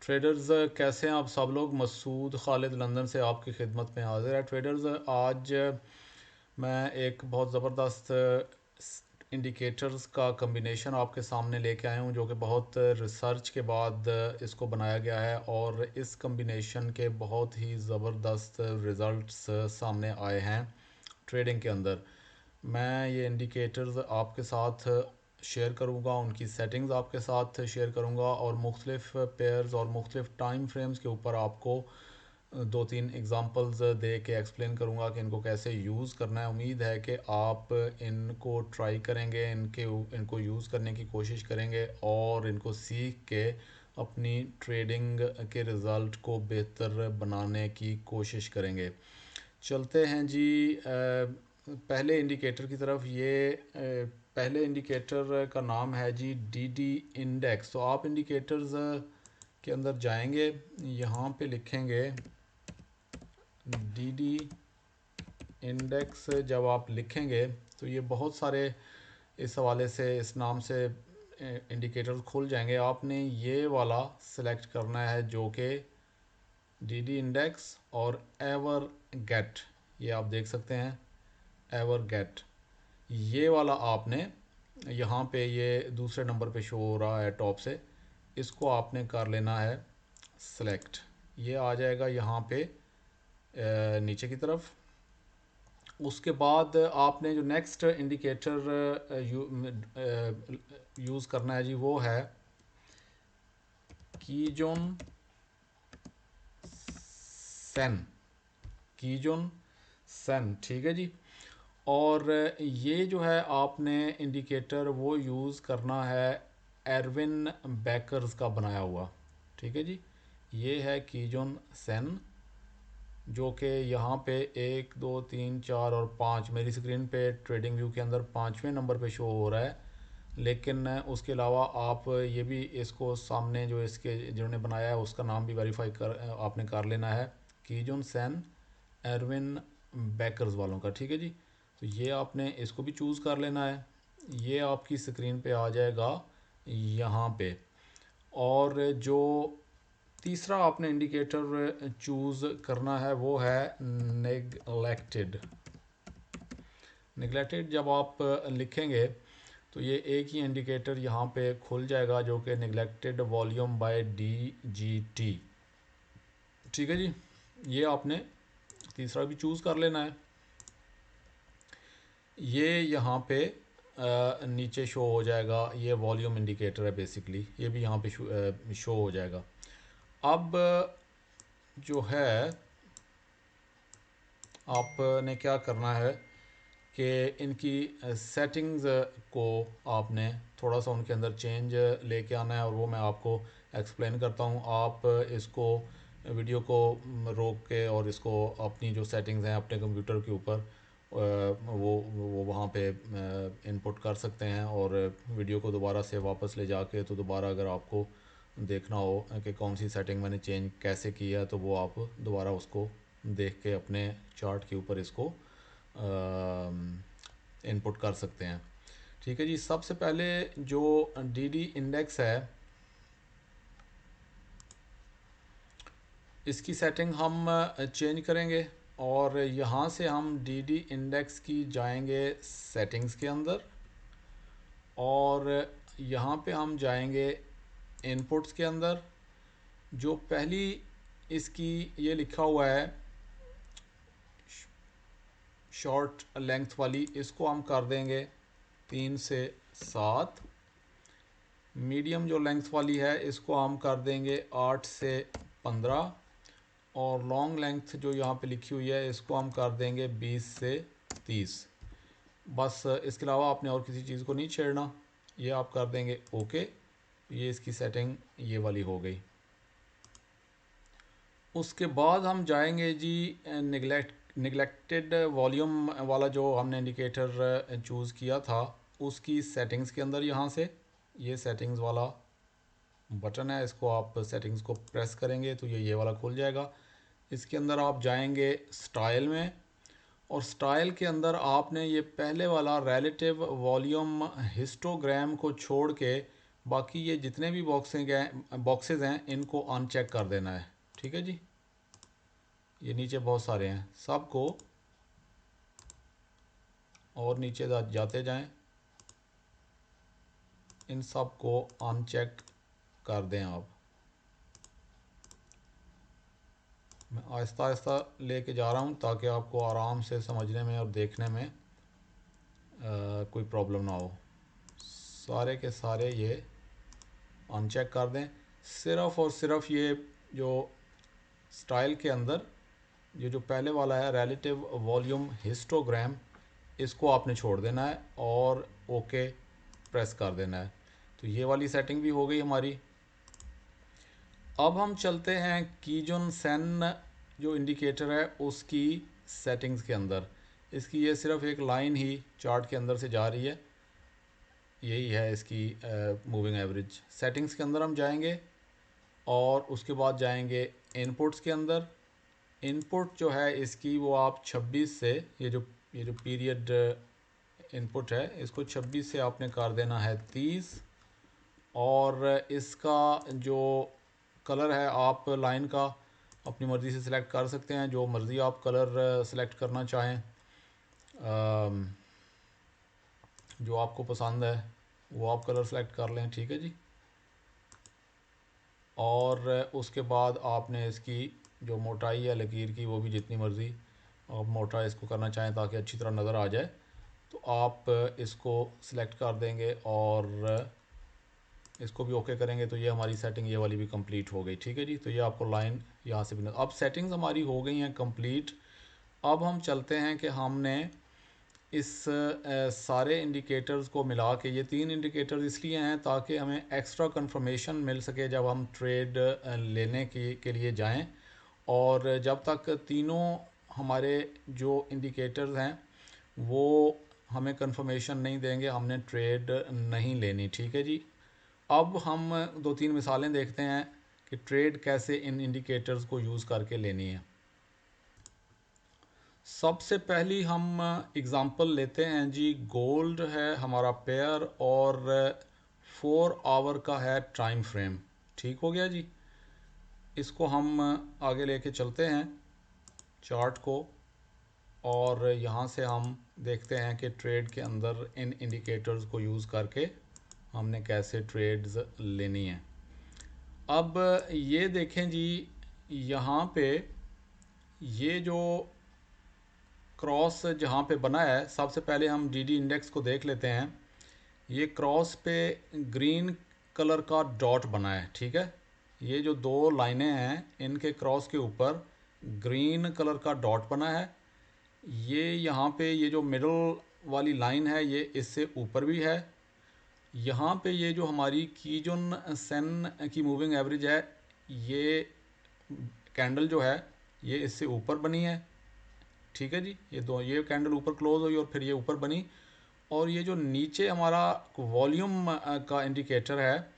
Traders कैसे हैं आप सब लोग। मसूद खालिद लंदन से आपकी खिदमत में हाजिर है। ट्रेडर्स आज मैं एक बहुत ज़बरदस्त इंडिकेटर्स का कम्बिनेशन आपके सामने लेके आया हूँ, जो कि बहुत रिसर्च के बाद इसको बनाया गया है और इस कम्बिनेशन के बहुत ही ज़बरदस्त रिज़ल्ट्स सामने आए हैं ट्रेडिंग के अंदर। मैं ये इंडिकेटर्स आपके साथ शेयर करूँगा, उनकी सेटिंग्स आपके साथ शेयर करूँगा और मुख्तलिफ़ पेयर्स और मुख्तलिफ़ टाइम फ्रेम्स के ऊपर आपको दो तीन एग्जांपल्स दे के एक्सप्लेन करूँगा कि इनको कैसे यूज़ करना है। उम्मीद है कि आप इनको ट्राई करेंगे, इनको यूज़ करने की कोशिश करेंगे और इनको सीख के अपनी ट्रेडिंग के रिज़ल्ट को बेहतर बनाने की कोशिश करेंगे। चलते हैं जी पहले इंडिकेटर की तरफ। पहले इंडिकेटर का नाम है जी डीडी इंडेक्स। तो आप इंडिकेटर्स के अंदर जाएंगे, यहाँ पे लिखेंगे डीडी इंडेक्स। जब आप लिखेंगे तो ये बहुत सारे इस हवाले से इस नाम से इंडिकेटर्स खुल जाएंगे। आपने ये वाला सेलेक्ट करना है जो कि डीडी इंडेक्स और एवर गेट, ये आप देख सकते हैं एवर गेट, ये वाला आपने यहाँ पे ये दूसरे नंबर पे शो हो रहा है टॉप से, इसको आपने कर लेना है सेलेक्ट। ये आ जाएगा यहाँ पे नीचे की तरफ। उसके बाद आपने जो नेक्स्ट इंडिकेटर यूज़ करना है जी वो है कीजोन सेन। कीजोन सेन, ठीक है जी। और ये जो है आपने इंडिकेटर वो यूज़ करना है एरविन बेकर्स का बनाया हुआ, ठीक है जी। ये है कीजोन सेन जो कि यहाँ पे 1 2 3 4 और 5 मेरी स्क्रीन पे ट्रेडिंग व्यू के अंदर पाँचवें नंबर पे शो हो रहा है। लेकिन उसके अलावा आप ये भी इसको सामने जो इसके जिन्होंने बनाया है उसका नाम भी वेरीफाई कर आपने कर लेना है, कीजोन सेन एरविन बेकर्स वालों का, ठीक है जी। तो ये आपने इसको भी चूज़ कर लेना है। ये आपकी स्क्रीन पे आ जाएगा यहाँ पे। और जो तीसरा आपने इंडिकेटर चूज़ करना है वो है नेगलेक्टेड। नेगलेक्टेड जब आप लिखेंगे तो ये एक ही इंडिकेटर यहाँ पे खुल जाएगा जो कि नेगलेक्टेड वॉल्यूम बाय DGT, ठीक है जी। ये आपने तीसरा भी चूज़ कर लेना है। ये यहाँ पे नीचे शो हो जाएगा, ये वॉल्यूम इंडिकेटर है बेसिकली, ये भी यहाँ पे शो हो जाएगा। अब जो है आपने क्या करना है कि इनकी सेटिंग्स को आपने थोड़ा सा उनके अंदर चेंज लेके आना है और वो मैं आपको एक्सप्लेन करता हूँ। आप इसको वीडियो को रोक के और इसको अपनी जो सेटिंग्स हैं अपने कंप्यूटर के ऊपर वो वहाँ पे इनपुट कर सकते हैं और वीडियो को दोबारा से वापस ले जाके तो दोबारा अगर आपको देखना हो कि कौन सी सेटिंग मैंने चेंज कैसे की है तो वो आप दोबारा उसको देख के अपने चार्ट के ऊपर इसको इनपुट कर सकते हैं, ठीक है जी। सबसे पहले जो डीडी इंडेक्स है इसकी सेटिंग हम चेंज करेंगे और यहाँ से हम डीडी इंडेक्स की जाएंगे सेटिंग्स के अंदर और यहाँ पे हम जाएंगे इनपुट्स के अंदर। जो पहली इसकी ये लिखा हुआ है शॉर्ट लेंथ वाली, इसको हम कर देंगे 3 से 7। मीडियम जो लेंथ वाली है इसको हम कर देंगे 8 से 15 और लॉन्ग लेंथ जो यहाँ पे लिखी हुई है इसको हम कर देंगे 20 से 30। बस इसके अलावा आपने और किसी चीज़ को नहीं छेड़ना, ये आप कर देंगे ओके। ये इसकी सेटिंग ये वाली हो गई। उसके बाद हम जाएंगे जी निगलेक्टेड वॉल्यूम वाला जो हमने इंडिकेटर चूज़ किया था उसकी सेटिंग्स के अंदर। यहाँ से ये सेटिंग्स वाला बटन है, इसको आप सेटिंग्स को प्रेस करेंगे तो ये वाला खुल जाएगा। इसके अंदर आप जाएंगे स्टाइल में और स्टाइल के अंदर आपने ये पहले वाला रिलेटिव वॉल्यूम हिस्टोग्राम को छोड़ के बाकी ये जितने भी बॉक्सेस हैं इनको अनचेक कर देना है। ठीक है जी, ये नीचे बहुत सारे हैं, सबको और नीचे जाते जाएं, इन सब को अनचेक कर दें आप। मैं आहिस्ता आहिस्ता लेके जा रहा हूँ ताकि आपको आराम से समझने में और देखने में कोई प्रॉब्लम ना हो। सारे के सारे ये अनचेक कर दें। सिर्फ़ और सिर्फ ये जो स्टाइल के अंदर ये जो पहले वाला है रिलेटिव वॉल्यूम हिस्टोग्राम, इसको आपने छोड़ देना है और ओके प्रेस कर देना है। तो ये वाली सेटिंग भी हो गई हमारी। अब हम चलते हैं कीजन सेन जो इंडिकेटर है उसकी सेटिंग्स के अंदर। इसकी ये सिर्फ एक लाइन ही चार्ट के अंदर से जा रही है, यही है इसकी मूविंग एवरेज। सेटिंग्स के अंदर हम जाएंगे और उसके बाद जाएंगे इनपुट्स के अंदर। इनपुट जो है इसकी वो आप 26 से ये जो पीरियड इनपुट है इसको 26 से आपने कर देना है 30। और इसका जो कलर है आप लाइन का अपनी मर्ज़ी से सिलेक्ट कर सकते हैं, जो मर्ज़ी आप कलर सिलेक्ट करना चाहें, जो आपको पसंद है वो आप कलर सेलेक्ट कर लें। ठीक है जी। और उसके बाद आपने इसकी जो मोटाई है लकीर की वो भी जितनी मर्ज़ी आप मोटा इसको करना चाहें ताकि अच्छी तरह नज़र आ जाए, तो आप इसको सिलेक्ट कर देंगे और इसको भी ओके करेंगे तो ये हमारी सेटिंग ये वाली भी कंप्लीट हो गई। ठीक है जी। तो ये आपको लाइन यहाँ से भी अब सेटिंग्स हमारी हो गई हैं कंप्लीट। अब हम चलते हैं कि हमने इस सारे इंडिकेटर्स को मिला के, ये 3 इंडिकेटर्स इसलिए हैं ताकि हमें एक्स्ट्रा कंफर्मेशन मिल सके जब हम ट्रेड लेने के लिए जाएं। और जब तक तीनों हमारे जो इंडिकेटर्स हैं वो हमें कंफर्मेशन नहीं देंगे हमने ट्रेड नहीं लेनी। ठीक है जी। अब हम 2-3 मिसालें देखते हैं कि ट्रेड कैसे इन इंडिकेटर्स को यूज़ करके लेनी है। सबसे पहली हम एग्ज़ाम्पल लेते हैं जी, गोल्ड है हमारा पेयर और 4 आवर का है टाइम फ्रेम। ठीक हो गया जी। इसको हम आगे लेके चलते हैं चार्ट को और यहाँ से हम देखते हैं कि ट्रेड के अंदर इन इंडिकेटर्स को यूज़ करके हमने कैसे ट्रेड्स लेनी है। अब ये देखें जी, यहाँ पे ये जो क्रॉस जहाँ पे बना है, सबसे पहले हम डीडी इंडेक्स को देख लेते हैं। ये क्रॉस पे ग्रीन कलर का डॉट बना है। ठीक है, ये जो 2 लाइनें हैं इनके क्रॉस के ऊपर ग्रीन कलर का डॉट बना है। ये यहाँ पे ये जो मिडल वाली लाइन है ये इससे ऊपर भी है। यहाँ पे ये जो हमारी कीजन सेन की मूविंग एवरेज है, ये कैंडल जो है ये इससे ऊपर बनी है। ठीक है जी। ये कैंडल ऊपर क्लोज हुई और फिर ये ऊपर बनी। और ये जो नीचे हमारा वॉल्यूम का इंडिकेटर है,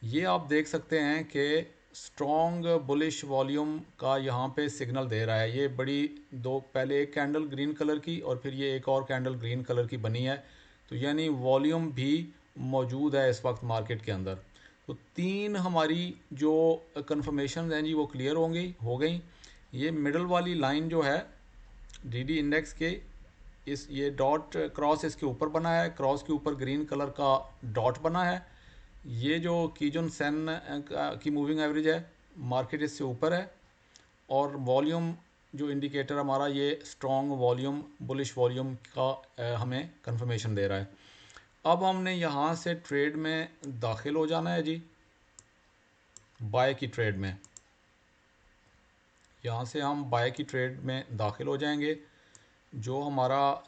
ये आप देख सकते हैं कि स्ट्रॉन्ग बुलिश वॉल्यूम का यहाँ पे सिग्नल दे रहा है। ये बड़ी पहले एक कैंडल ग्रीन कलर की और फिर ये एक और कैंडल ग्रीन कलर की बनी है। तो यानी वॉल्यूम भी मौजूद है इस वक्त मार्केट के अंदर। तो 3 हमारी जो कंफर्मेशन हैं जी वो क्लियर हो गई। ये मिडल वाली लाइन जो है डीडी इंडेक्स के, इस ये डॉट क्रॉस इसके ऊपर बना है, क्रॉस के ऊपर ग्रीन कलर का डॉट बना है। ये जो कीजन सेन की मूविंग एवरेज है मार्केट इससे ऊपर है और वॉल्यूम जो इंडिकेटर हमारा ये स्ट्रॉन्ग वॉल्यूम बुलिश वॉल्यूम का हमें कंफर्मेशन दे रहा है। अब हमने यहाँ से ट्रेड में दाखिल हो जाना है जी, बाय की ट्रेड में। यहाँ से हम बाय की ट्रेड में दाखिल हो जाएंगे। जो हमारा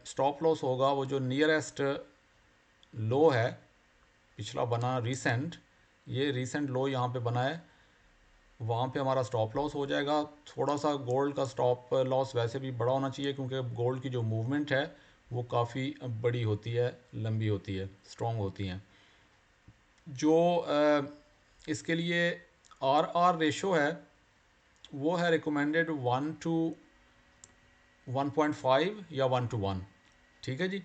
स्टॉप लॉस होगा वो जो नियरेस्ट लो है पिछला बना रीसेंट, ये रीसेंट लो यहाँ पे बना है, वहाँ पे हमारा स्टॉप लॉस हो जाएगा। थोड़ा सा गोल्ड का स्टॉप लॉस वैसे भी बड़ा होना चाहिए क्योंकि गोल्ड की जो मूवमेंट है वो काफ़ी बड़ी होती है, लंबी होती है, स्ट्रॉन्ग होती हैं। जो इसके लिए आर रेशो है वो है रिकमेंडेड 1:1.5 या 1:1। ठीक है जी,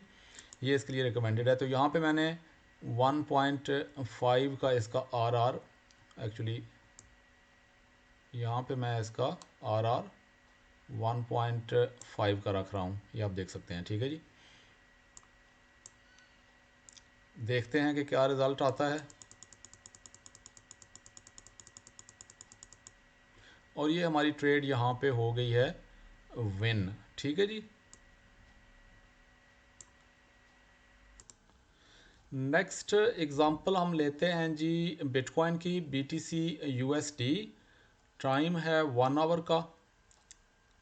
ये इसके लिए रिकमेंडेड है। तो यहाँ पे मैंने 1.5 का इसका RR, एक्चुअली यहाँ पे मैं इसका RR 1.5 का रख रहा हूँ, ये आप देख सकते हैं। ठीक है जी, देखते हैं कि क्या रिज़ल्ट आता है। और ये हमारी ट्रेड यहाँ पे हो गई है विन। ठीक है जी, नेक्स्ट एग्ज़ाम्पल हम लेते हैं जी बिटकॉइन की, BTC USD। टाइम है 1 आवर का।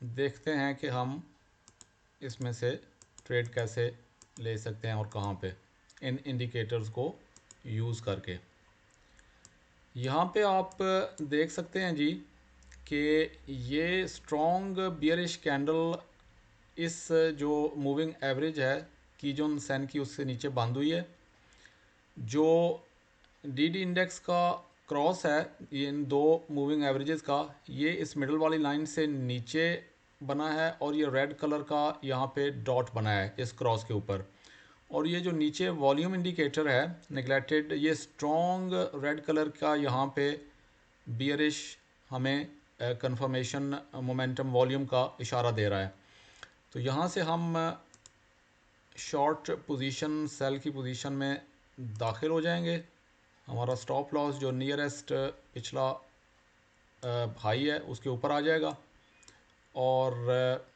देखते हैं कि हम इसमें से ट्रेड कैसे ले सकते हैं और कहाँ पे, इन इंडिकेटर्स को यूज़ करके। यहाँ पे आप देख सकते हैं जी कि ये स्ट्रॉन्ग बियरिश कैंडल इस जो मूविंग एवरेज है की जो सेन की उससे नीचे बंद हुई है। जो DD इंडेक्स का क्रॉस है इन दो मूविंग एवरेजेस का, ये इस मिडल वाली लाइन से नीचे बना है और ये रेड कलर का यहाँ पे डॉट बना है इस क्रॉस के ऊपर। और ये जो नीचे वॉल्यूम इंडिकेटर है नेगलेक्टेड, ये स्ट्रॉन्ग रेड कलर का यहाँ पे बियरिश हमें कंफर्मेशन मोमेंटम वॉल्यूम का इशारा दे रहा है। तो यहाँ से हम शॉर्ट पोजीशन सेल की पोजीशन में दाखिल हो जाएंगे। हमारा स्टॉप लॉस जो नियरेस्ट पिछला हाई है उसके ऊपर आ जाएगा। और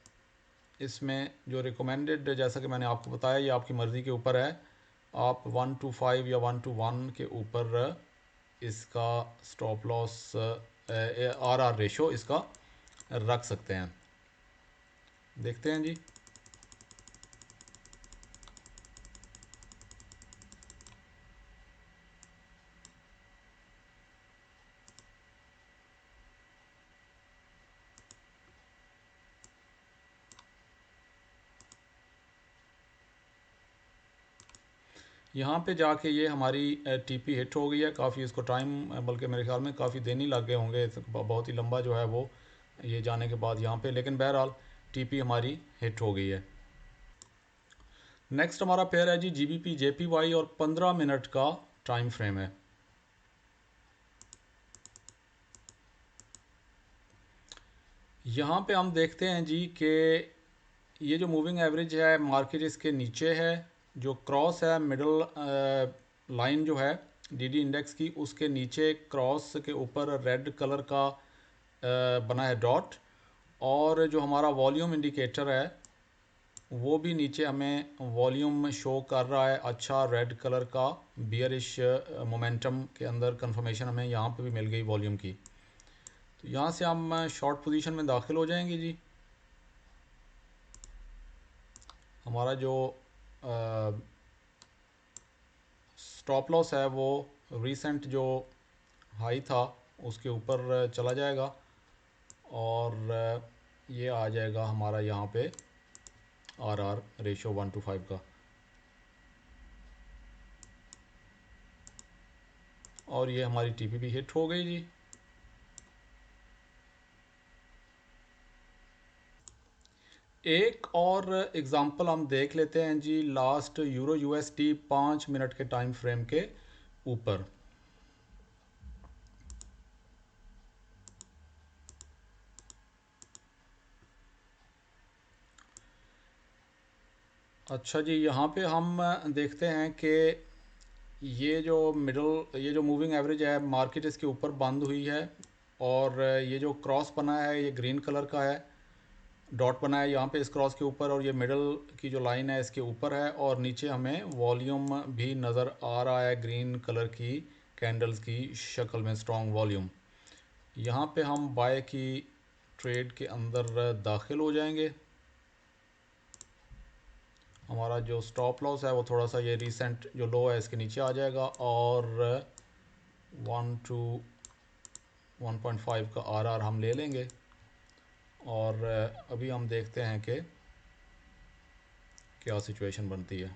इसमें जो रिकमेंडेड, जैसा कि मैंने आपको बताया, ये आपकी मर्ज़ी के ऊपर है, आप 1 to 5 या 1 to 1 के ऊपर इसका स्टॉप लॉस RR रेशो इसका रख सकते हैं। देखते हैं जी, यहाँ पे जाके ये हमारी TP हिट हो गई है। काफ़ी इसको टाइम, बल्कि मेरे ख्याल में काफ़ी दिन ही लग गए होंगे, बहुत ही लंबा जो है वो ये जाने के बाद यहाँ पे, लेकिन बहरहाल TP हमारी हिट हो गई है। नेक्स्ट हमारा पेयर है जी GBP JPY और 15 मिनट का टाइम फ्रेम है। यहाँ पे हम देखते हैं जी कि ये जो मूविंग एवरेज है मार्केट इसके नीचे है। जो क्रॉस है मिडल लाइन जो है DD इंडेक्स की, उसके नीचे क्रॉस के ऊपर रेड कलर का बना है डॉट। और जो हमारा वॉल्यूम इंडिकेटर है वो भी नीचे हमें वॉल्यूम शो कर रहा है, अच्छा रेड कलर का बियरिश मोमेंटम के अंदर कंफर्मेशन हमें यहाँ पे भी मिल गई वॉल्यूम की। तो यहाँ से हम शॉर्ट पोजीशन में दाखिल हो जाएंगे जी। हमारा जो स्टॉप लॉस है वो रीसेंट जो हाई था उसके ऊपर चला जाएगा और ये आ जाएगा हमारा यहाँ पे RR रेशो 1 to 5 का। और ये हमारी TP भी हिट हो गई जी। एक और एग्ज़ाम्पल हम देख लेते हैं जी लास्ट यूरो USD 5 मिनट के टाइम फ्रेम के ऊपर। अच्छा जी, यहाँ पे हम देखते हैं कि ये जो मूविंग एवरेज है मार्केट इसके ऊपर बंद हुई है। और ये जो क्रॉस बना है ये ग्रीन कलर का है, डॉट बना है यहाँ पे इस क्रॉस के ऊपर, और ये मिडल की जो लाइन है इसके ऊपर है। और नीचे हमें वॉल्यूम भी नज़र आ रहा है ग्रीन कलर की कैंडल्स की शक्ल में, स्ट्रॉन्ग वॉल्यूम। यहाँ पे हम बाय की ट्रेड के अंदर दाखिल हो जाएंगे। हमारा जो स्टॉप लॉस है वो थोड़ा सा ये रिसेंट जो लो है इसके नीचे आ जाएगा और 1 to 1.5 का RR हम ले लेंगे। और अभी हम देखते हैं कि क्या सिचुएशन बनती है।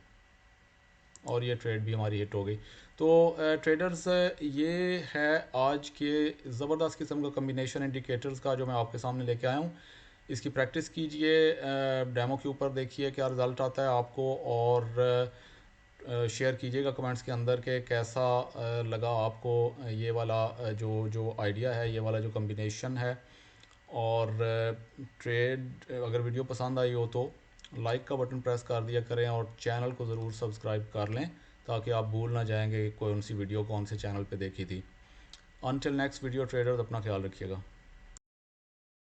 और ये ट्रेड भी हमारी हिट हो गई। तो ट्रेडर्स, ये है आज के ज़बरदस्त किस्म का कम्बिनेशन इंडिकेटर्स का जो मैं आपके सामने लेके आया हूँ। इसकी प्रैक्टिस कीजिए, डेमो के ऊपर देखिए क्या रिज़ल्ट आता है आपको। और शेयर कीजिएगा कमेंट्स के अंदर कि कैसा लगा आपको ये वाला जो जो आइडिया है, ये वाला जो कम्बिनेशन है। और ट्रेड अगर वीडियो पसंद आई हो तो लाइक का बटन प्रेस कर दिया करें और चैनल को ज़रूर सब्सक्राइब कर लें ताकि आप भूल ना जाएंगे कौन सी वीडियो कौन से चैनल पे देखी थी। अनटिल नेक्स्ट वीडियो ट्रेडर्स, अपना ख्याल रखिएगा।